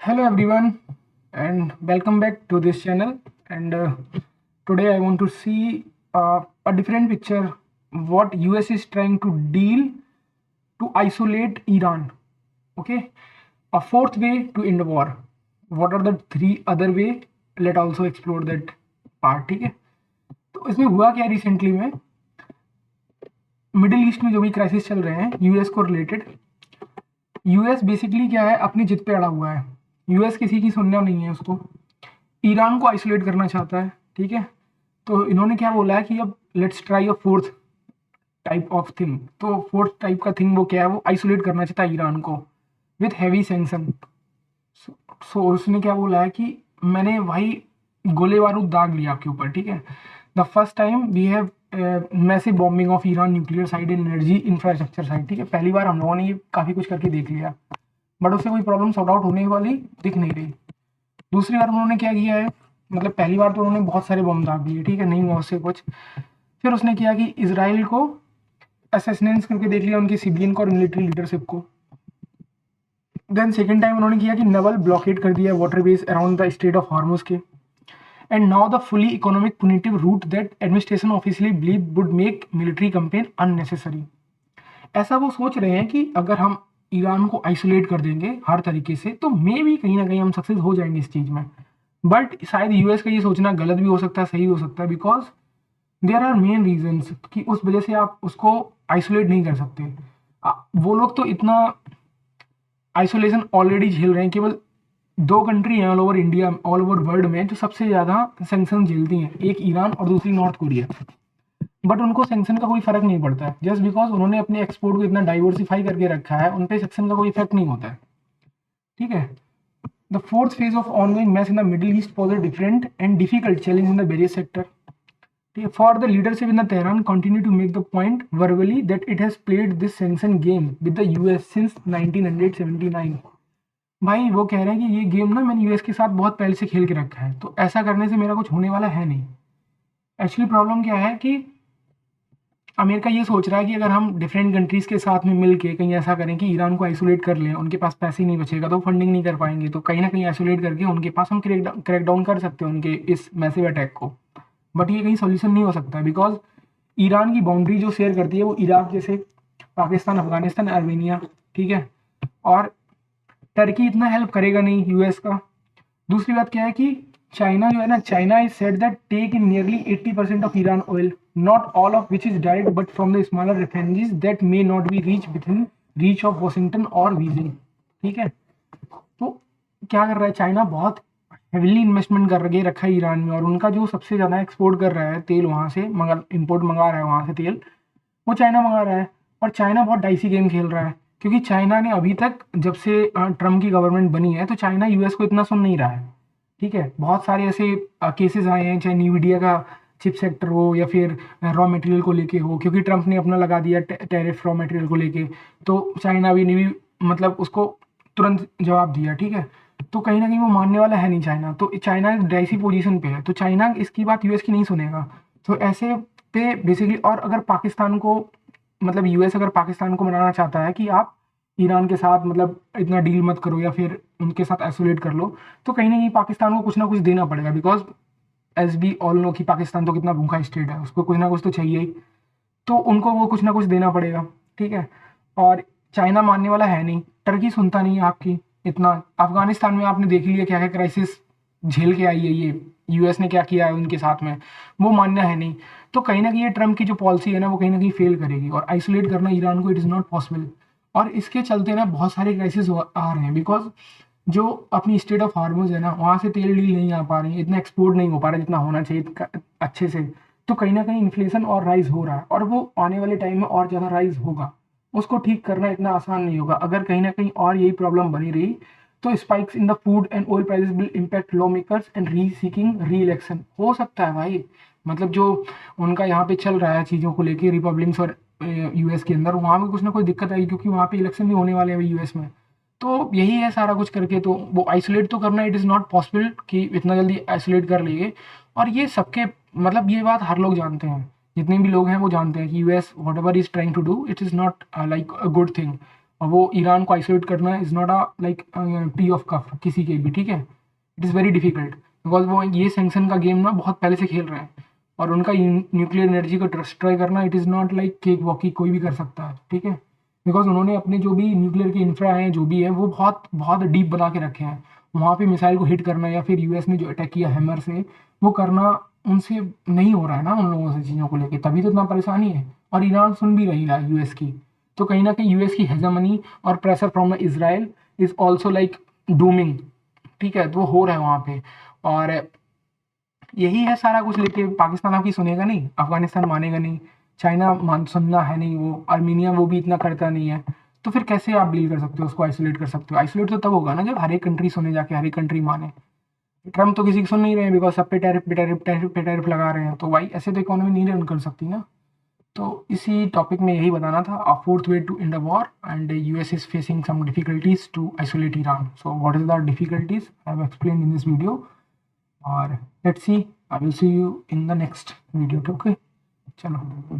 Hello everyone and welcome back to this channel. And today I want to see a different picture what US is trying to deal to isolate Iran. Okay, a fourth way to end the war. What are the three other way? Let also explore that part. ठीक है, तो इसमें हुआ क्या recently में middle east में जो भी क्राइसिस चल रहे हैं यूएस को रिलेटेड, यूएस बेसिकली क्या है अपनी जिद पे अड़ा हुआ है। यूएस किसी की सुनना नहीं है, उसको ईरान को आइसोलेट करना चाहता है। ठीक है, तो इन्होंने क्या बोला है कि अब let's try a fourth type of thing. तो फोर्थ टाइप का थिंग वो क्या है, वो आइसोलेट करना चाहता है ईरान को विथ हैवी सैंक्शन। सो उसने क्या बोला है कि मैंने भाई गोले बारूद दाग लिया आपके ऊपर। ठीक है, the first time we have massive bombing of Iran nuclear side and energy infrastructure side. ठीक है, पहली बार हम लोगों ने ये काफ़ी कुछ करके देख लिया, बट उससे कोई प्रॉब्लम सॉर्ट आउट होने वाली दिख नहीं रही। दूसरी बार उन्होंने क्या किया है, मतलब पहली बार तो उन्होंने बहुत सारे बम दाग दिए। ठीक है, नहीं हुआ उससे कुछ। फिर उसने किया कि इसराइल को असैसिनेट करके देख लिया, उनकी सिविलियन को और मिलिट्री लीडरशिप को। देन सेकेंड टाइम उन्होंने किया कि नवल ब्लॉकेट कर दिया water base around the state of Hormuz के। And now the fully economic punitive route that administration officially believe would make military campaign unnecessary. ऐसा वो सोच रहे हैं कि अगर हम ईरान को आइसोलेट कर देंगे हर तरीके से तो मे भी कहीं ना कहीं हम सक्सेस हो जाएंगे इस चीज़ में। बट शायद यूएस का ये सोचना गलत भी हो सकता है, सही हो सकता है, because there are main reasons कि उस वजह से आप उसको आइसोलेट नहीं कर सकते। वो लोग तो इतना आइसोलेशन ऑलरेडी झेल रहे हैं। केवल दो कंट्री हैं all over India, all over world में जो सबसे ज़्यादा सैंक्शन झेलती हैं, एक ईरान और दूसरी नॉर्थ कोरिया। बट उनको सैंक्शन का कोई फर्क नहीं पड़ता है, जस्ट बिकॉज उन्होंने अपने एक्सपोर्ट को इतना डाइवर्सिफाई करके रखा है, उन पे सैंक्शन का कोई इफेक्ट नहीं होता है। ठीक है, the fourth phase of ongoing match in the Middle East pose a different and difficult challenge in the various sector. ठीक है, for the leadership in the Tehran continue to make the point verbally that it has played this sanction game with the US since 1979। भाई वो कह रहे हैं कि ये game ना मैंने यूएस के साथ बहुत पहले से खेल के रखा है, तो ऐसा करने से मेरा कुछ होने वाला है नहीं। एक्चुअली प्रॉब्लम क्या है कि अमेरिका ये सोच रहा है कि अगर हम डिफरेंट कंट्रीज़ के साथ में मिल के कहीं ऐसा करें कि ईरान को आइसोलेट कर लें, उनके पास पैसे नहीं बचेगा तो फंडिंग नहीं कर पाएंगे, तो कहीं ना कहीं आइसोलेट करके उनके पास हम क्रैकडाउन कर सकते हैं उनके इस मैसिव अटैक को। बट ये कहीं सोल्यूशन नहीं हो सकता, बिकॉज ईरान की बाउंड्री जो शेयर करती है वो इराक जैसे, पाकिस्तान, अफगानिस्तान, आर्मेनिया। ठीक है, और टर्की इतना हेल्प करेगा नहीं यूएस का। दूसरी बात क्या है कि चाइना जो है ना, China is said that take in nearly 80% of Iran oil, not all of which is direct but from the smaller refineries that may not be reach with in reach of Washington और Beijing. ठीक है, तो क्या कर रहा है China, बहुत heavily investment कर के रखा है ईरान में, और उनका जो सबसे ज़्यादा एक्सपोर्ट कर रहा है तेल वहाँ से इम्पोर्ट मंगा रहा है वहाँ से तेल, वो चाइना मंगा रहा है। और चाइना बहुत डाइसी गेम खेल रहा है, क्योंकि चाइना ने अभी तक जब से ट्रम्प की गवर्नमेंट बनी है तो चाइना यूएस को इतना सुन नहीं रहा है। ठीक है, बहुत सारे ऐसे केसेस आए हैं, चाहे न्यूमीडिया का चिप सेक्टर हो या फिर रॉ मटेरियल को लेके हो, क्योंकि ट्रम्प ने अपना लगा दिया टैरिफ रॉ मटेरियल को लेके, तो चाइना भी ने भी मतलब उसको तुरंत जवाब दिया। ठीक है, तो कहीं ना कहीं वो मानने वाला है नहीं चाइना, तो चाइना डाइसी पोजीशन पे है, तो चाइना इसकी बात यूएस की नहीं सुनेगा। तो ऐसे पे बेसिकली, और अगर पाकिस्तान को, मतलब यूएस अगर पाकिस्तान को मनाना चाहता है कि आप ईरान के साथ मतलब इतना डील मत करो या फिर उनके साथ आइसोलेट कर लो, तो कहीं ना कहीं पाकिस्तान को कुछ ना कुछ देना पड़ेगा, because as we all know कि पाकिस्तान तो कितना भूखा स्टेट है, उसको कुछ ना कुछ तो चाहिए ही, तो उनको वो कुछ ना कुछ देना पड़ेगा। ठीक है, और चाइना मानने वाला है नहीं, टर्की सुनता नहीं है आपकी इतना। अफगानिस्तान में आपने देख लिया क्या क्या क्राइसिस झेल के आई है ये, यूएस ने क्या किया है उनके साथ में, वो मानना है नहीं। तो कहीं ना कहीं ये ट्रम्प की जो पॉलिसी है ना वो कहीं ना कहीं फेल करेगी, और आइसोलेट करना ईरान को इट इज़ नॉट पॉसिबल। और इसके चलते ना बहुत सारे क्राइसिस आ रहे हैं, बिकॉज जो अपनी स्टेट ऑफ हार्मोज है ना, वहाँ से तेल डील नहीं आ पा रही है, इतना एक्सपोर्ट नहीं हो पा रहा जितना होना चाहिए अच्छे से। तो कहीं ना कहीं इन्फ्लेशन और राइज हो रहा है, और वो आने वाले टाइम में और ज़्यादा राइज होगा। उसको ठीक करना इतना आसान नहीं होगा, अगर कहीं ना कहीं और यही प्रॉब्लम बनी रही तो spikes in the food and oil prices will impact law makers and re seeking री इलेक्शन। हो सकता है भाई, मतलब जो उनका यहाँ पे चल रहा है चीज़ों को लेके रिपब्लिक्स और यूएस के अंदर, वहाँ पे कुछ ना कुछ दिक्कत आई, क्योंकि वहाँ पे इलेक्शन भी होने वाले हैं यूएस में। तो यही है सारा कुछ करके, तो वो आइसोलेट तो करना इट इज़ नॉट पॉसिबल कि इतना जल्दी आइसोलेट कर लिए। और ये सबके, मतलब ये बात हर लोग जानते हैं, जितने भी लोग हैं वो जानते हैं कि US whatever is trying to do it is not like a good thing. और वो ईरान को आइसोलेट करना is not a like tea of cuff किसी के भी, ठीक है। It is very difficult because वो ये सैंक्शन का गेम ना बहुत पहले से खेल रहे हैं, और उनका न्यूक्लियर एनर्जी को डिस्ट्रॉय करना it is not like cake walkie, कोई भी कर सकता है, ठीक है। बिकॉज उन्होंने अपने जो भी न्यूक्लियर के इंफ्रा हैं जो भी है वो बहुत बहुत डीप बना के रखे हैं। वहाँ पे मिसाइल को हिट करना या फिर यूएस ने जो अटैक किया हैमर से वो करना उनसे नहीं हो रहा है ना उन लोगों से चीज़ों को लेके, तभी तो इतना परेशानी है। और ईरान सुन भी रही है यूएस की, तो कहीं ना कहीं यूएस की हेजेमनी और pressure from Israel is also like dooming, ठीक है। तो वो हो रहा है वहाँ पे, और यही है सारा कुछ लेके। पाकिस्तान आपकी सुनेगा नहीं, अफगानिस्तान मानेगा नहीं, चाइना मान सुनना है नहीं, वो आर्मीनिया वो भी इतना करता नहीं है। तो फिर कैसे आप डील कर सकते हो, उसको आइसोलेट कर सकते हो? आइसोलेट तो तब होगा ना जब हर एक कंट्री सुने, जाके हर एक कंट्री माने। ट्रम्प तो किसी की सुन नहीं रहे हैं बिकॉज सब पे टैरिफ पे टैरिफ टैरिफ पे टैरिफ लगा रहे हैं, तो भाई ऐसे तो इकोनॉमी नहीं रन कर सकती ना। तो इसी टॉपिक में यही बताना था, a fourth way to end a war and US is facing some difficulties to isolate Iran. So what is the difficulties I have explain in this video, और let's see, I will see you in the next video, okay. चलो।